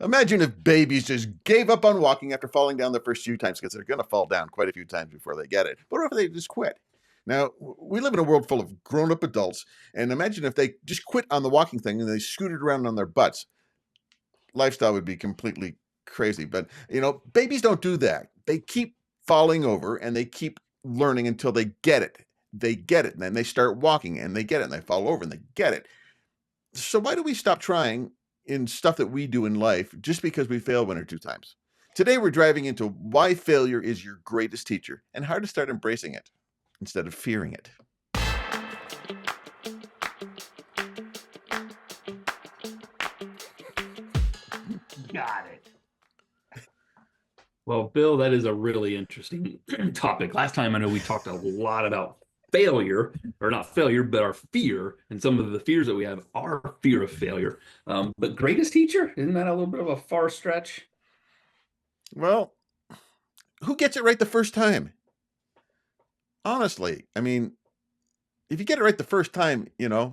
Imagine if babies just gave up on walking after falling down the first few times, because they're going to fall down quite a few times before they get it. But what if they just quit? Now, we live in a world full of grown up adults, and imagine if they just quit on the walking thing and they scooted around on their butts. Lifestyle would be completely crazy. But, babies don't do that. They keep falling over and they keep learning until they get it. They get it, and then they start walking and they get it, and they fall over and they get it. So why do we stop trying in stuff that we do in life just because we fail one or two times? Today we're driving into why failure is your greatest teacher and how to start embracing it instead of fearing it. Got it. Well, Bill, that is a really interesting topic. Last time I know we talked a lot about failure, or not failure, but our fear, and some of the fears that we have are fear of failure. But greatest teacher, isn't that a little bit of a far stretch? Well, who gets it right the first time? Honestly, I mean, if you get it right the first time,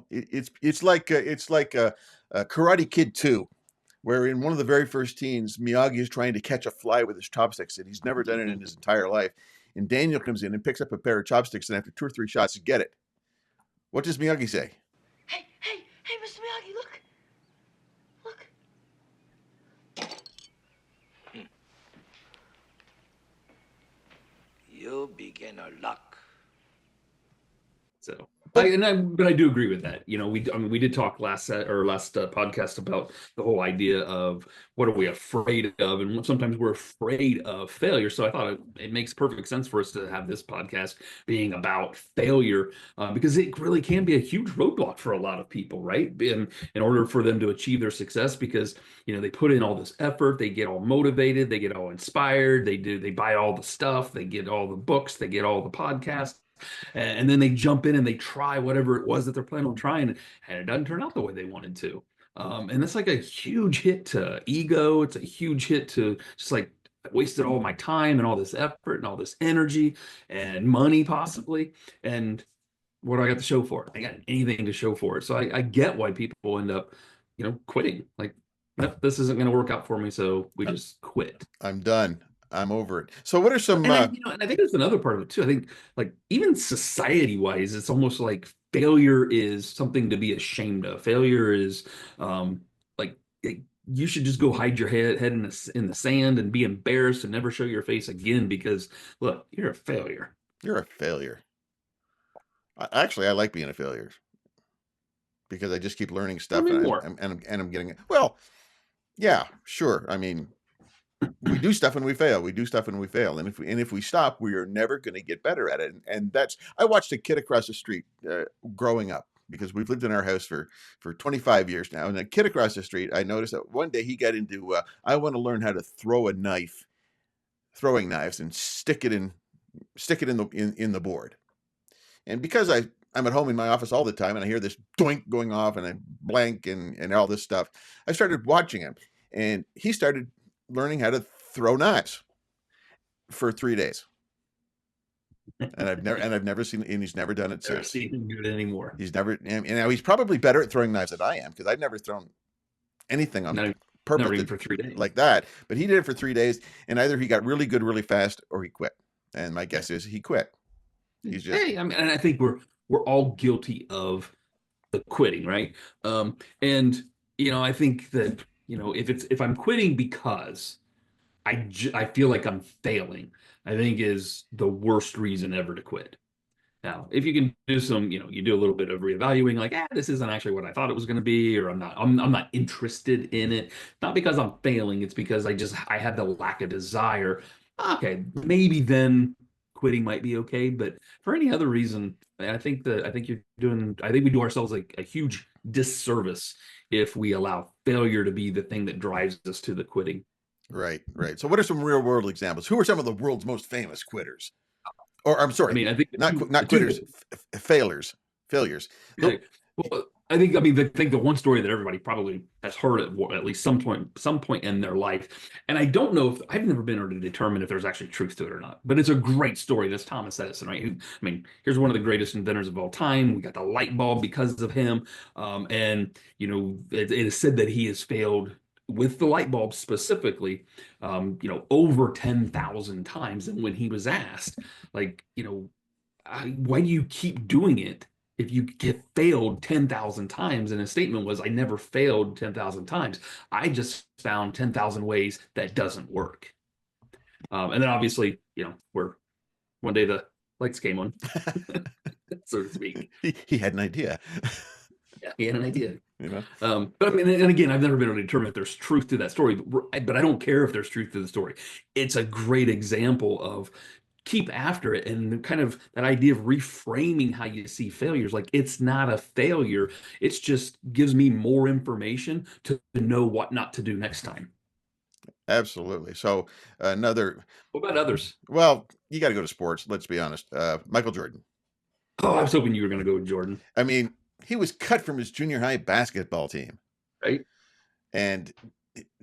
it's like Karate Kid 2, where in one of the very first scenes, Miyagi is trying to catch a fly with his chopsticks, and he's never done it in his entire life. And Daniel comes in and picks up a pair of chopsticks, and after 2 or 3 shots, you get it. What does Miyagi say? Hey, Mr. Miyagi, look. You beginner luck. So, but I do agree with that. We did talk last podcast about the whole idea of what are we afraid of, and sometimes we're afraid of failure. So I thought it makes perfect sense for us to have this podcast being about failure, because it really can be a huge roadblock for a lot of people, right? In order for them to achieve their success, because they put in all this effort, they get all motivated, they get all inspired, they buy all the stuff, they get all the books, they get all the podcasts. And then they jump in and they try whatever it was that they're planning on trying, and it doesn't turn out the way they wanted to. And that's like a huge hit to ego. It's a huge hit to just like, I wasted all my time and all this effort and all this energy and money possibly. And what do I got to show for it? I got anything to show for it. So I get why people end up, quitting. Like, nope, this isn't going to work out for me, so we just quit. I'm done. I'm over it. So what are some... And I think there's another part of it too. I think, like, even society-wise, it's almost like failure is something to be ashamed of. Failure is like, you should just go hide your head in the sand and be embarrassed and never show your face again, because look, you're a failure. You're a failure. Actually, I like being a failure because I just keep learning stuff, and I'm getting it. Well, yeah, sure. I mean, we do stuff and we fail. We do stuff and we fail. And if we stop, we are never going to get better at it. And that's... I watched a kid across the street growing up, because we've lived in our house for 25 years now. And a kid across the street, I noticed that one day he got into, I want to learn how to throw a knife, throwing knives, and stick it in the board. And because I'm at home in my office all the time, and I hear this doink going off, and I blank and all this stuff, I started watching him, and he started learning how to throw knives for 3 days. And I've never seen, and he's never done it since. Seen him do it anymore. He's never, and now he's probably better at throwing knives than I am, because I've never thrown anything on purpose for 3 days like that. But he did it for 3 days, and either he got really good really fast or he quit. And my guess is he quit. He's just... Hey, I mean, and I think we're all guilty of the quitting, right? And I think that if I'm quitting because I feel like I'm failing, I think is the worst reason ever to quit. Now, if you can do some, you do a little bit of reevaluating, like, this isn't actually what I thought it was going to be, or I'm not interested in it. Not because I'm failing, it's because I had the lack of desire. Okay, maybe then quitting might be okay, but for any other reason, I think we do ourselves like a huge disservice if we allow failure to be the thing that drives us to the quitting. Right. So what are some real world examples? Who are some of the world's most famous quitters? Or I'm sorry, I mean, I think not quitters, failures. Okay. Well, I think the one story that everybody probably has heard at least some point in their life, and I don't know if I've never been able to determine if there's actually truth to it or not, but it's a great story. That's Thomas Edison, right? I mean, here's one of the greatest inventors of all time. We got the light bulb because of him, and it is said that he has failed with the light bulb specifically, over 10,000 times. And when he was asked, like, why do you keep doing it if you get failed 10,000 times? And his statement was, I never failed 10,000 times. I just found 10,000 ways that doesn't work. And then obviously, where one day the lights came on, so to speak. He had an idea. Yeah, he had an idea. But I mean, and again, I've never been able to determine if there's truth to that story, but I don't care if there's truth to the story. It's a great example of keep after it, and kind of that idea of reframing how you see failures. Like, it's not a failure. It's just gives me more information to know what not to do next time. Absolutely. So another. What about others? Well, you got to go to sports. Let's be honest. Michael Jordan. Oh, I was hoping you were going to go with Jordan. I mean, he was cut from his junior high basketball team. Right. And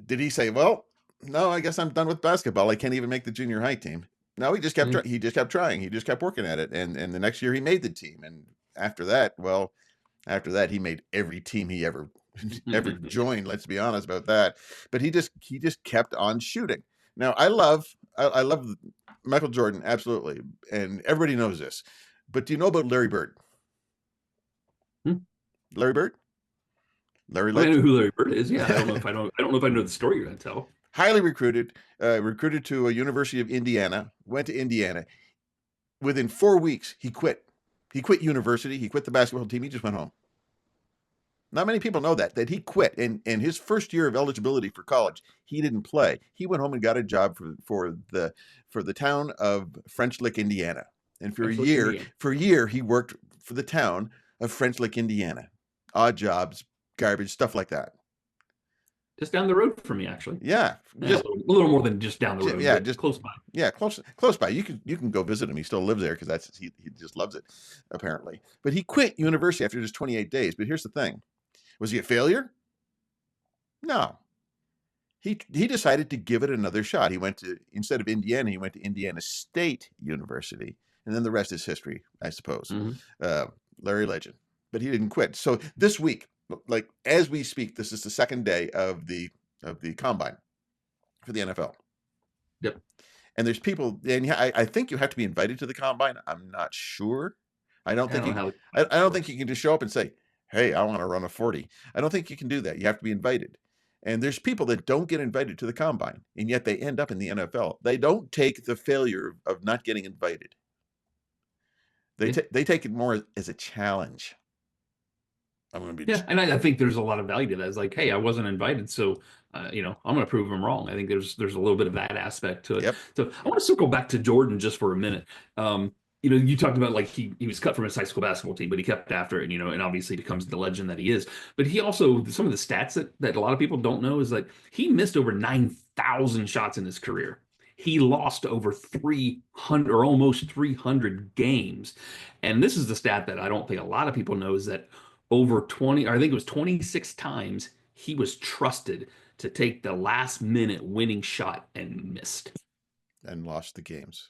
did he say, well, no, I guess I'm done with basketball. I can't even make the junior high team. No, he just kept he just kept trying. He just kept working at it. And the next year he made the team. And after that, he made every team he ever joined. Let's be honest about that. But he just kept on shooting. Now, I love Michael Jordan, absolutely. And everybody knows this. But do you know about Larry Bird? Larry Bird? I know who Larry Bird is. Yeah, I don't know if I know the story you're going to tell. Highly recruited to a University of Indiana, went to Indiana. Within 4 weeks, he quit. He quit university. He quit the basketball team. He just went home. Not many people know that he quit. And his first year of eligibility for college, he didn't play. He went home and got a job for the town of French Lick, Indiana. And for a year, he worked for the town of French Lick, Indiana. Odd jobs, garbage, stuff like that. Just down the road from me, actually. Yeah, just a little more than just down the road. Yeah, just close by. Yeah, close by. You can go visit him. He still lives there because he just loves it, apparently. But he quit university after just 28 days. But here's the thing: was he a failure? No. He decided to give it another shot. He went to, instead of Indiana, he went to Indiana State University, and then the rest is history, I suppose. Larry Legend, but he didn't quit. So this week, like as we speak, this is the second day of the combine for the NFL. Yep. And there's people, and I think you have to be invited to the combine. I'm not sure. I don't think you can just show up and say, "Hey, I want to run a 40." I don't think you can do that. You have to be invited. And there's people that don't get invited to the combine, and yet they end up in the NFL. They don't take the failure of not getting invited. They take it more as a challenge. I'm going to be. Yeah, and I think there's a lot of value to that. It's like, hey, I wasn't invited, so I'm going to prove them wrong. I think there's a little bit of that aspect to it. Yep. So I want to circle back to Jordan just for a minute. You talked about like he was cut from his high school basketball team, but he kept after it, and obviously becomes the legend that he is. But he also, some of the stats that a lot of people don't know is that he missed over 9,000 shots in his career. He lost over 300 or almost 300 games. And this is the stat that I don't think a lot of people know, is that over 20, or I think it was 26 times, he was trusted to take the last minute winning shot and missed. And lost the games.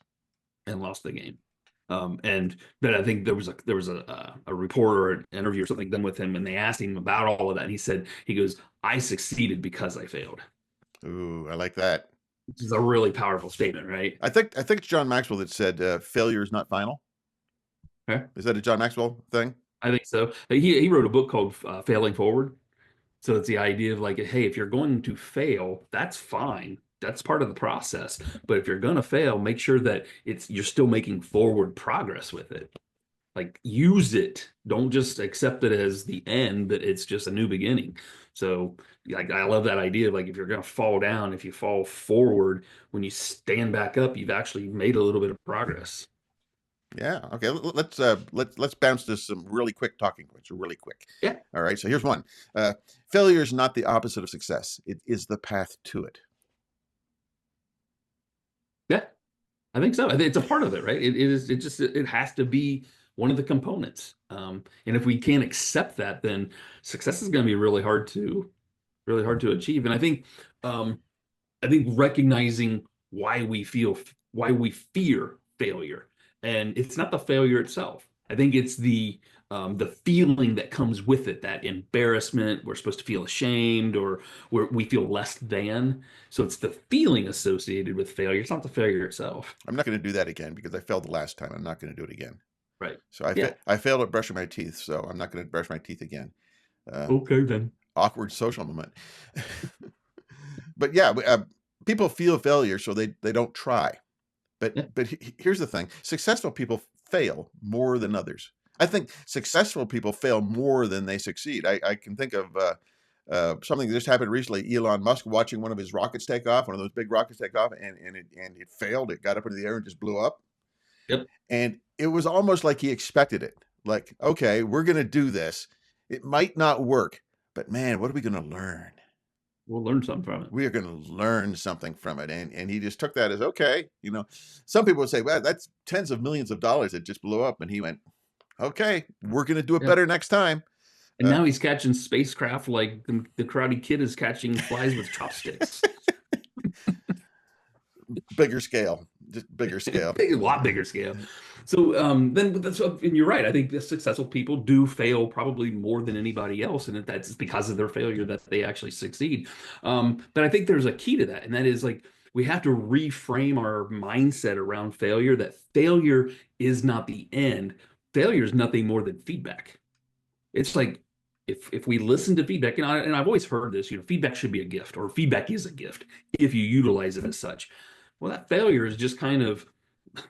But I think there was a reporter or an interview or something done with him, and they asked him about all of that. And he goes, "I succeeded because I failed." Ooh, I like that. Which is a really powerful statement, right? I think it's John Maxwell that said failure is not final. Okay. Is that a John Maxwell thing? I think so. He wrote a book called Failing Forward. So it's the idea of like, hey, if you're going to fail, that's fine. That's part of the process. But if you're going to fail, make sure that you're still making forward progress with it. Like, use it. Don't just accept it as the end, but it's just a new beginning. So like, I love that idea of like, if you're going to fall down, if you fall forward, when you stand back up, you've actually made a little bit of progress. Yeah. Okay. Let's bounce to some really quick talking points. Really quick. Yeah. All right. So here's one. Failure is not the opposite of success. It is the path to it. Yeah, I think so. I think it's a part of it, right? It has to be one of the components. And if we can't accept that, then success is going to be really hard to achieve. And I think recognizing why we fear failure, and it's not the failure itself. I think it's the feeling that comes with it, that embarrassment. We're supposed to feel ashamed, or we feel less than. So it's the feeling associated with failure. It's not the failure itself. I'm not going to do that again because I failed the last time. I'm not going to do it again. Right. So I failed at brushing my teeth, so I'm not going to brush my teeth again. Okay, then. Awkward social moment. But yeah, people feel failure, so they don't try. But here's the thing: successful people fail more than others. I think successful people fail more than they succeed. I can think of something that just happened recently. Elon Musk watching one of his rockets take off, one of those big rockets take off, and it failed. It got up into the air and just blew up. Yep. And it was almost like he expected it. Like, okay, we're going to do this. It might not work, but man, what are we going to learn? We'll learn something from it. We are going to learn something from it. And he just took that as, okay, you know, some people would say, well, that's tens of millions of dollars that just blew up. And he went, okay, we're going to do it better next time. And now he's catching spacecraft like the Karate Kid is catching flies with chopsticks. Bigger scale, just bigger scale. A lot bigger scale. So and you're right. I think the successful people do fail probably more than anybody else, and that's because of their failure that they actually succeed. But I think there's a key to that, and that is like we have to reframe our mindset around failure. That failure is not the end. Failure is nothing more than feedback. It's like if we listen to feedback, and I've always heard this, you know, feedback should be a gift, or feedback is a gift if you utilize it as such. Well, that failure is just kind of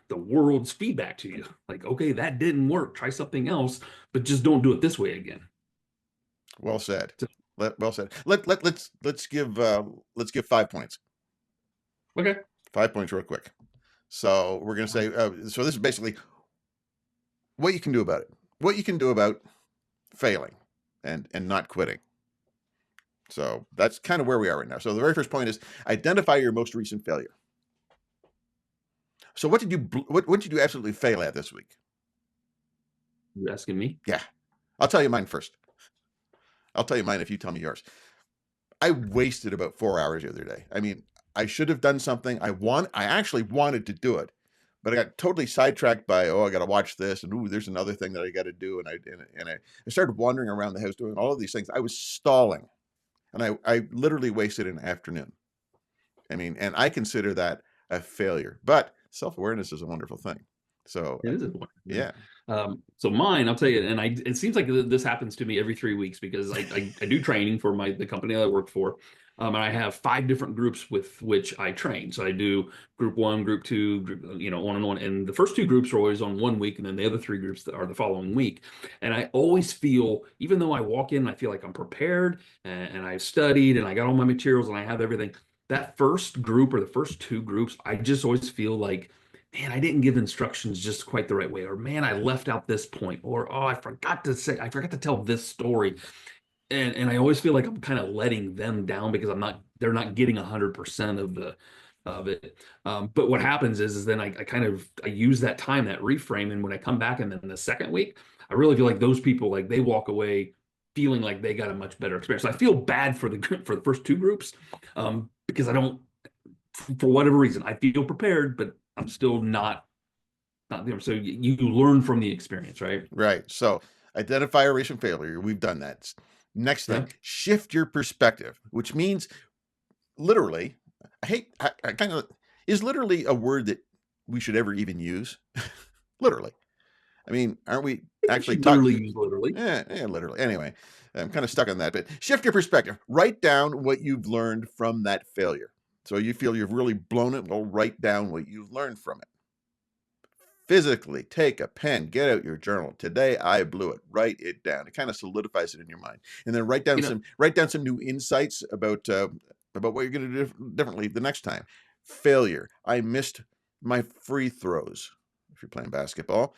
the world's feedback to you. Like, okay, that didn't work. Try something else, but just don't do it this way again. Well said. Well said. Let's give 5 points. Okay. 5 points real quick. So we're going to say, so this is basically what you can do about it. What you can do about failing and not quitting. So that's kind of where we are right now. So the very first point is identify your most recent failure. So what did you absolutely fail at this week? You asking me? Yeah. I'll tell you mine first. I'll tell you mine if you tell me yours. I wasted about 4 hours the other day. I mean, I should have done something. I actually wanted to do it, but I got totally sidetracked by, I got to watch this, and there's another thing that I got to do, and I started wandering around the house doing all of these things. I was stalling, and I literally wasted an afternoon. I mean, and I consider that a failure. But self-awareness is a wonderful thing. So it is a wonderful thing. Yeah. So mine, I'll tell you, and it seems like this happens to me every 3 weeks because I do training for the company that I work for. And I have 5 different groups with which I train. So I do group 1, group 2, group, on and on. And the first 2 groups are always on 1 week, and then the other 3 groups are the following week. And I always feel, even though I walk in, I feel like I'm prepared and I've studied and I got all my materials and I have everything. That first group or the first 2 groups, I just always feel like, man, I didn't give instructions just quite the right way, or man, I left out this point, or I forgot to tell this story. And I always feel like I'm kind of letting them down because they're not getting 100% of it. But what happens is then I use that time, that reframe. And when I come back and then the second week, I really feel like those people, like they walk away feeling like they got a much better experience. So I feel bad for the first 2 groups because I don't, for whatever reason, I feel prepared, but I'm still not there. So you learn from the experience, right? Right. So identify a recent failure. We've done that. Next thing, shift your perspective, which means literally, is literally a word that we should ever even use. Literally. I mean, aren't we actually literally? Literally. Yeah, literally. Anyway, I'm kind of stuck on that, but shift your perspective. Write down what you've learned from that failure. So you feel you've really blown it, well, write down what you've learned from it. Physically take a pen, get out your journal. Today I blew it. Write it down. It kind of solidifies it in your mind, and then write down some new insights about what you're going to do differently the next time. Failure. I missed my free throws. If you're playing basketball,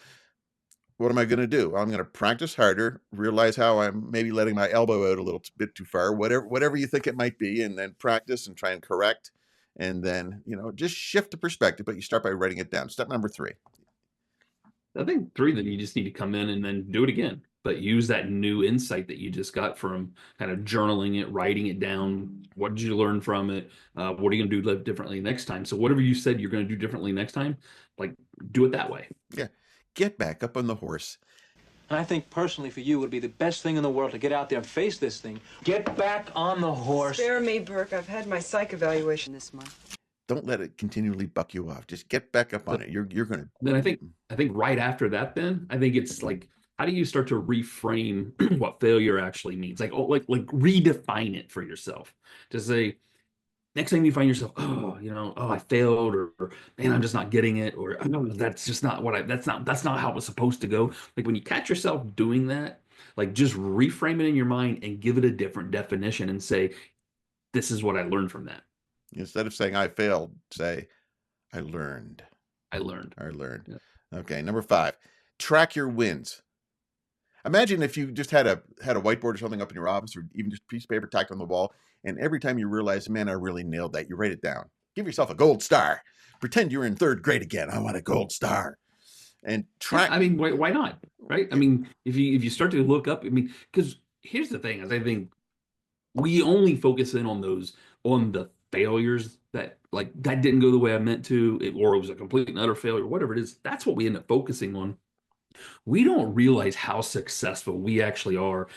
what am I going to do? Well, I'm going to practice harder. Realize how I'm maybe letting my elbow out a little bit too far. Whatever you think it might be, and then practice and try and correct. And then just shift the perspective. But you start by writing it down. Step number 3. I think 3, then you just need to come in and then do it again, but use that new insight that you just got from kind of journaling it, writing it down. What did you learn from it? What are you going to do differently next time? So whatever you said you're going to do differently next time, like do it that way. Yeah. Get back up on the horse. And I think personally for you, it would be the best thing in the world to get out there and face this thing. Get back on the horse. Spare me, Burke. I've had my psych evaluation this month. Don't let it continually buck you off. Just get back up on it. You're gonna. Then I think right after that, then I think it's like, how do you start to reframe what failure actually means? Like, oh, like redefine it for yourself. To say, next time you find yourself, I failed, or man, I'm just not getting it, or no, that's just not that's not how it was supposed to go. Like when you catch yourself doing that, like just reframe it in your mind and give it a different definition and say, this is what I learned from that. Instead of saying I failed, say I learned. I learned. Yeah. Okay, number 5, track your wins. Imagine if you just had a whiteboard or something up in your office, or even just a piece of paper tacked on the wall, and every time you realize, man, I really nailed that, you write it down. Give yourself a gold star. Pretend you're in 3rd grade again. I want a gold star. And track. I mean, why not? Right? I mean, if you start to look up, I mean, because here's the thing: is I think we only focus in on the failures that didn't go the way I meant to, or it was a complete and utter failure, whatever it is. That's what we end up focusing on. We don't realize how successful we actually are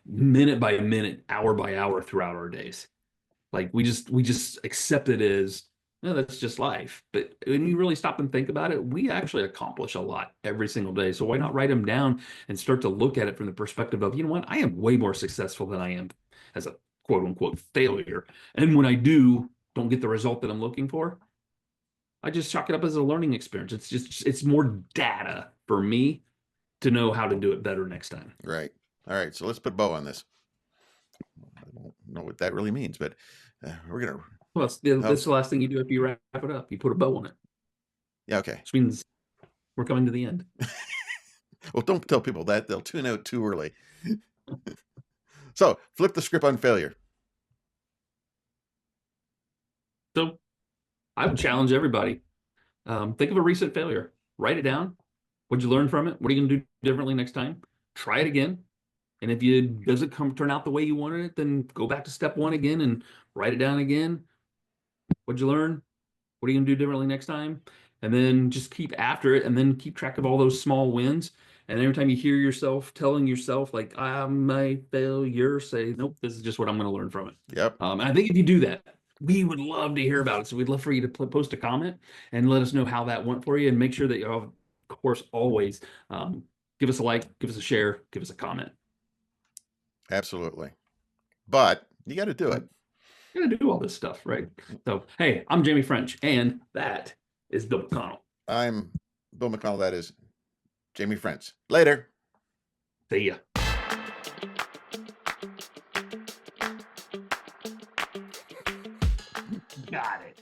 minute by minute, hour by hour throughout our days. Like we just accept it as, no, that's just life. But when you really stop and think about it, we actually accomplish a lot every single day. So why not write them down and start to look at it from the perspective of, you know what, I am way more successful than I am as a quote unquote failure. And when I don't get the result that I'm looking for, I just chalk it up as a learning experience. It's more data for me to know how to do it better next time. Right. All right. So let's put a bow on this. I don't know what that really means, but we're going to. Well, that's the last thing you do after you wrap it up. You put a bow on it. Yeah. Okay. Which means we're coming to the end. Well, don't tell people that. They'll tune out too early. So flip the script on failure. So I would challenge everybody. Think of a recent failure. Write it down. What'd you learn from it? What are you going to do differently next time? Try it again. And if it doesn't turn out the way you wanted it, then go back to step 1 again and write it down again. What'd you learn? What are you going to do differently next time? And then just keep after it, and then keep track of all those small wins. And every time you hear yourself telling yourself, like, I'm a failure, say, nope, this is just what I'm going to learn from it. Yep. And I think if you do that, we would love to hear about it. So we'd love for you to post a comment and let us know how that went for you. And make sure that you, of course, always give us a like, give us a share, give us a comment. Absolutely. But you got to do it. You got to do all this stuff, right? So, hey, I'm Jamie French, and that is Bill McConnell. I'm Bill McConnell. That is Jamie French. Later. See ya. Got it.